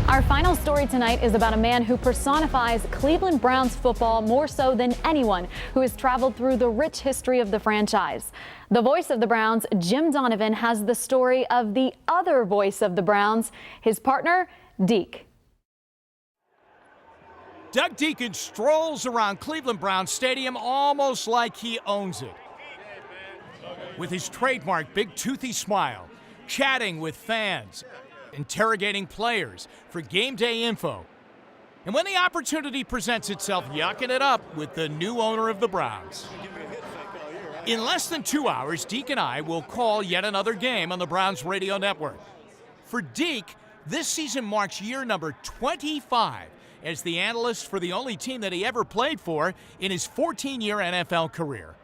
Our final story tonight is about a man who personifies Cleveland Browns football more so than anyone who has traveled through the rich history of the franchise. The voice of the Browns, Jim Donovan, has the story of the other voice of the Browns, his partner, Deke. Doug Dieken strolls around Cleveland Browns Stadium almost like he owns it. With his trademark big toothy smile, chatting with fans, interrogating players for game day info. And when the opportunity presents itself, yucking it up with the new owner of the Browns. In less than 2 hours, Deke and I will call yet another game on the Browns radio network. For Deke, this season marks year number 25 as the analyst for the only team that he ever played for in his 14-year NFL career.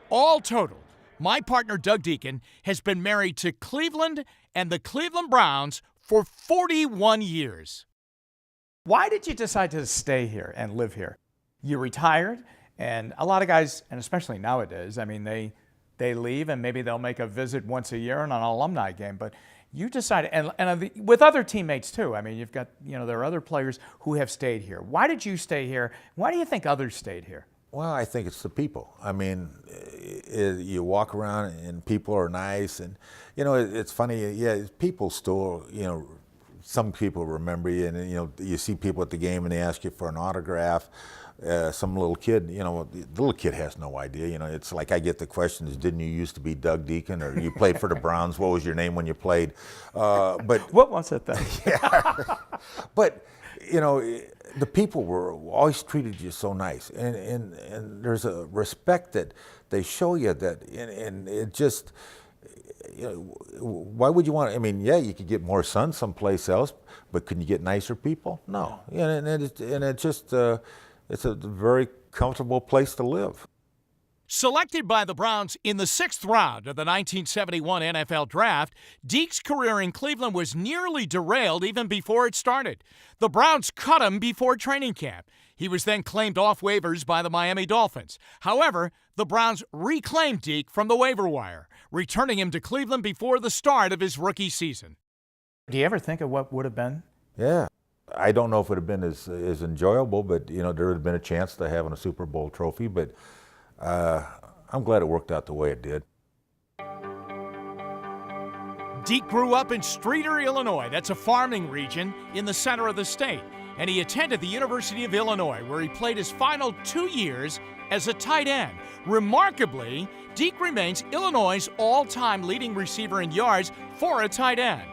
All total, my partner Doug Dieken has been married to Cleveland and the Cleveland Browns for 41 years. Why did you decide to stay here and live here? You retired, and a lot of guys, and especially nowadays, I mean, they leave and maybe they'll make a visit once a year on an alumni game, but you decided, and with other teammates too. I mean, you've got, there are other players who have stayed here. Why did you stay here? Why do you think others stayed here? Well, I think it's the people. I mean, you walk around and people are nice, and it's funny. Yeah, people still, some people remember you, and you see people at the game and they ask you for an autograph. Some little kid, the little kid has no idea. It's like I get the questions: didn't you used to be Doug Dieken, or you played for the Browns? What was your name when you played? But what was it then? Yeah, but the people were always treated you so nice, and there's a respect that they show you that, and it just, why would you want? I mean, yeah, you could get more sun someplace else, but can you get nicer people? No, and it just. It's a very comfortable place to live. Selected by the Browns in the 6th round of the 1971 NFL Draft, Deke's career in Cleveland was nearly derailed even before it started. The Browns cut him before training camp. He was then claimed off waivers by the Miami Dolphins. However, the Browns reclaimed Deke from the waiver wire, returning him to Cleveland before the start of his rookie season. Do you ever think of what would have been? Yeah. I don't know if it would have been as enjoyable, but there would have been a chance to having a Super Bowl trophy. But I'm glad it worked out the way it did. Deke grew up in Streator, Illinois. That's a farming region in the center of the state. And he attended the University of Illinois, where he played his final 2 years as a tight end. Remarkably, Deke remains Illinois' all-time leading receiver in yards for a tight end.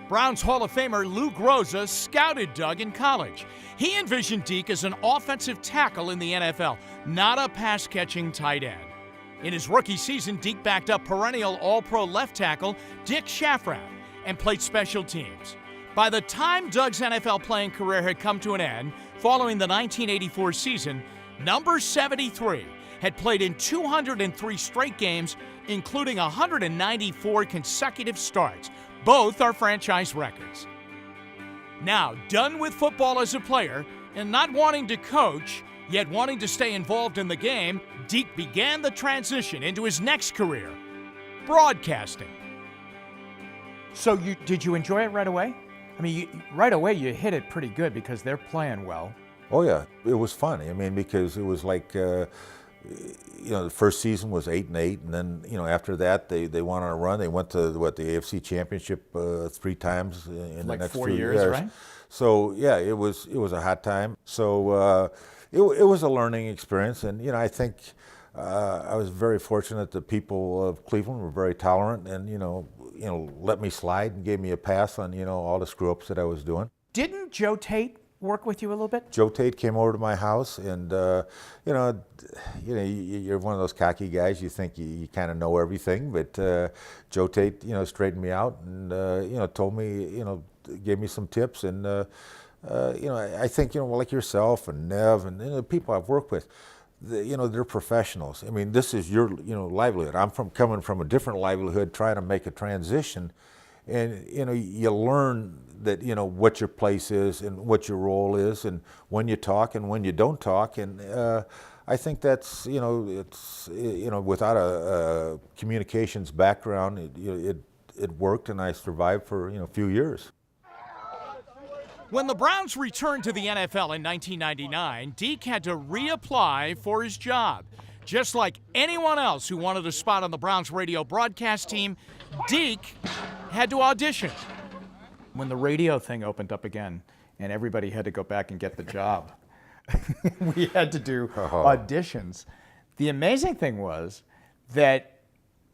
Browns Hall of Famer Lou Groza scouted Doug in college. He envisioned Deke as an offensive tackle in the NFL, not a pass-catching tight end. In his rookie season, Deke backed up perennial All-Pro left tackle Dick Shafrath and played special teams. By the time Doug's NFL playing career had come to an end, following the 1984 season, number 73 had played in 203 straight games, including 194 consecutive starts. Both are franchise records. Now, done with football as a player and not wanting to coach, yet wanting to stay involved in the game, Deke began the transition into his next career, broadcasting. So did you enjoy it right away? I mean, right away you hit it pretty good because they're playing well. Oh yeah, it was fun. I mean, because it was like, the first season was 8-8, and then after that they went on a run. They went to the AFC Championship 3 times in like the next 4 few years, right? So yeah, it was a hot time. So it was a learning experience, and I think I was very fortunate that people of Cleveland were very tolerant, and let me slide and gave me a pass on all the screw ups that I was doing. Didn't Joe Tate work with you a little bit? Joe Tate came over to my house, and you're one of those cocky guys. You think you kind of know everything, but Joe Tate, straightened me out and told me, gave me some tips, and I think like yourself and Nev and the people I've worked with, they're professionals. I mean, this is your livelihood. I'm coming from a different livelihood, trying to make a transition. And you learn that what your place is and what your role is, and when you talk and when you don't talk. And I think that's it's without a communications background, it worked, and I survived for a few years. When the Browns returned to the NFL in 1999, Deke had to reapply for his job. Just like anyone else who wanted a spot on the Browns radio broadcast team, Deke had to audition. When the radio thing opened up again and everybody had to go back and get the job, we had to do auditions. The amazing thing was that,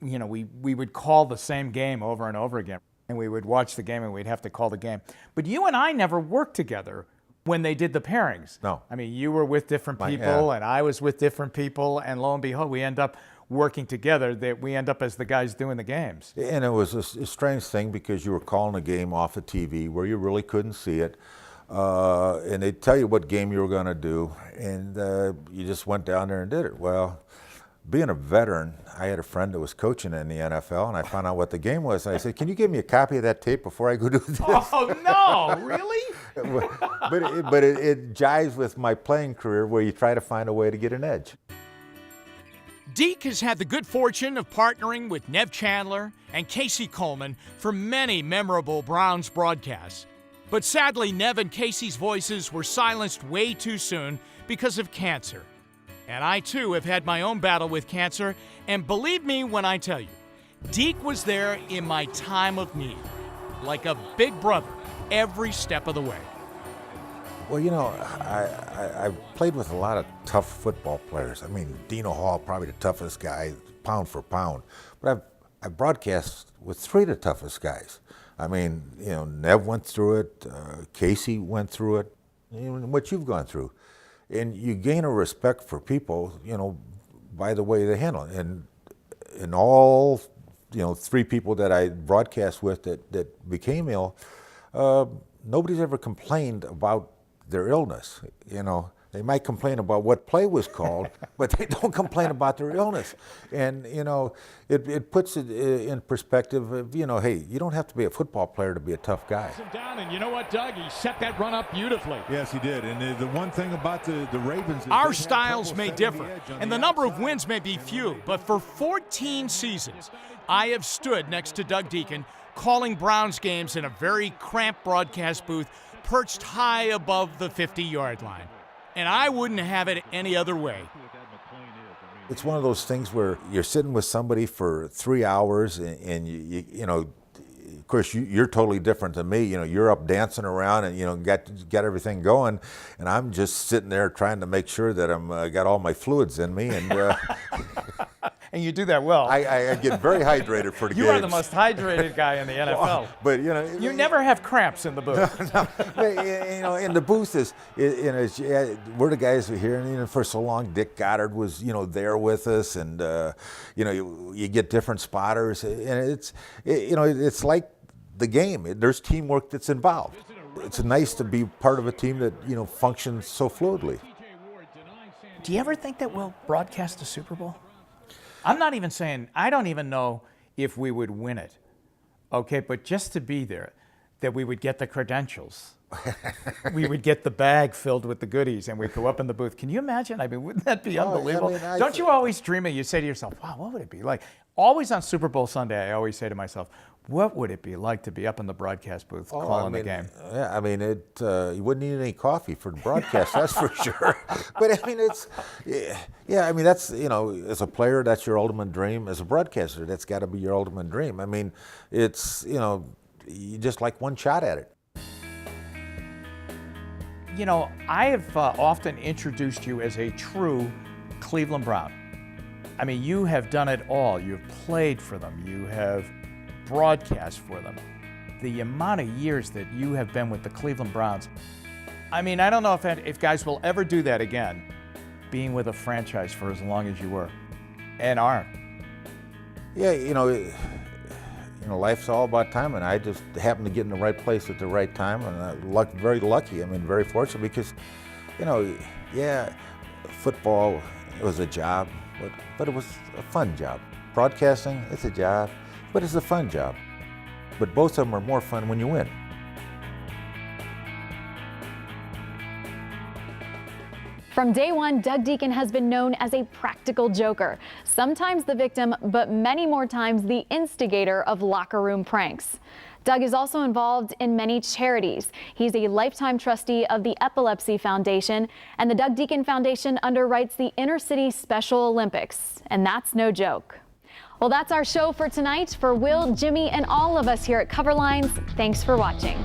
you know, we would call the same game over and over again, and we would watch the game and we'd have to call the game. But you and I never worked together when they did the pairings. No. I mean, you were with different people and I was with different people, and lo and behold, we end up working together, that we end up as the guys doing the games. And it was a strange thing because you were calling a game off of TV where you really couldn't see it. And they'd tell you what game you were going to do, and you just went down there and did it. Well, being a veteran, I had a friend that was coaching in the NFL, and I found out what the game was. And I said, "Can you give me a copy of that tape before I go do this?" Oh, no, really? but it jives with my playing career where you try to find a way to get an edge. Deke has had the good fortune of partnering with Nev Chandler and Casey Coleman for many memorable Browns broadcasts. But sadly, Nev and Casey's voices were silenced way too soon because of cancer. And I, too, have had my own battle with cancer, and believe me when I tell you, Deke was there in my time of need, like a big brother, every step of the way. Well, you know, I played with a lot of tough football players. I mean, Dino Hall, probably the toughest guy, pound for pound. But I've broadcast with three of the toughest guys. I mean, you know, Nev went through it, Casey went through it, even what you've gone through. And you gain a respect for people, you know, by the way they handle it. And all, you know, three people that I broadcast with that became ill, nobody's ever complained about their illness. You know, they might complain about what play was called, but they don't complain about their illness. And, you know, it puts it in perspective of, you know, hey, you don't have to be a football player to be a tough guy. Down, and you know what, Doug? He set that run up beautifully. Yes, he did. And the one thing about the Ravens is our styles may differ, and the number of wins may be few, but for 14 seasons, I have stood next to Doug Dieken calling Browns games in a very cramped broadcast booth perched high above the 50-yard line. And I wouldn't have it any other way. It's one of those things where you're sitting with somebody for 3 hours and you know, of course you're totally different than me. You know, you're up dancing around and, you know, got everything going, and I'm just sitting there trying to make sure that I'm got all my fluids in me, and And you do that well. I get very hydrated for the games. You are the most hydrated guy in the NFL. But, you know, you never have cramps in the booth. No, you know, in the booth you know, we're the guys who are here, and, you know, for so long, Dick Goddard was, you know, there with us, and you know, you get different spotters, and you know, it's like the game. There's teamwork that's involved. It's nice to be part of a team that, you know, functions so fluidly. Do you ever think that we'll broadcast a Super Bowl? I'm not even saying, I don't even know if we would win it, okay, but just to be there, that we would get the credentials. We would get the bag filled with the goodies, and we'd go up in the booth. Can you imagine? I mean, wouldn't that be unbelievable? I mean, Don't you always dream it? You say to yourself, wow, what would it be like? Always on Super Bowl Sunday, I always say to myself, what would it be like to be up in the broadcast booth calling the game? Yeah, I mean, you wouldn't need any coffee for the broadcast, that's for sure. But I mean, yeah, I mean, that's, you know, as a player, that's your ultimate dream. As a broadcaster, that's got to be your ultimate dream. I mean, it's, you know, you just like one shot at it. You know, I have often introduced you as a true Cleveland Brown. I mean, you have done it all. You've played for them. You have broadcast for them. The amount of years that you have been with the Cleveland Browns, I mean, I don't know if guys will ever do that again, being with a franchise for as long as you were and are. Yeah, you know, life's all about timing. I just happened to get in the right place at the right time, and I'm very lucky. I mean, very fortunate because, you know, yeah, football, it was a job, but it was a fun job. Broadcasting, it's a job, but it's a fun job. But both of them are more fun when you win. From day one, Doug Dieken has been known as a practical joker, sometimes the victim, but many more times the instigator of locker room pranks. Doug is also involved in many charities. He's a lifetime trustee of the Epilepsy Foundation, and the Doug Deacon Foundation underwrites the Inner City Special Olympics, and that's no joke. Well, that's our show for tonight. For Will, Jimmy, and all of us here at Coverlines, thanks for watching.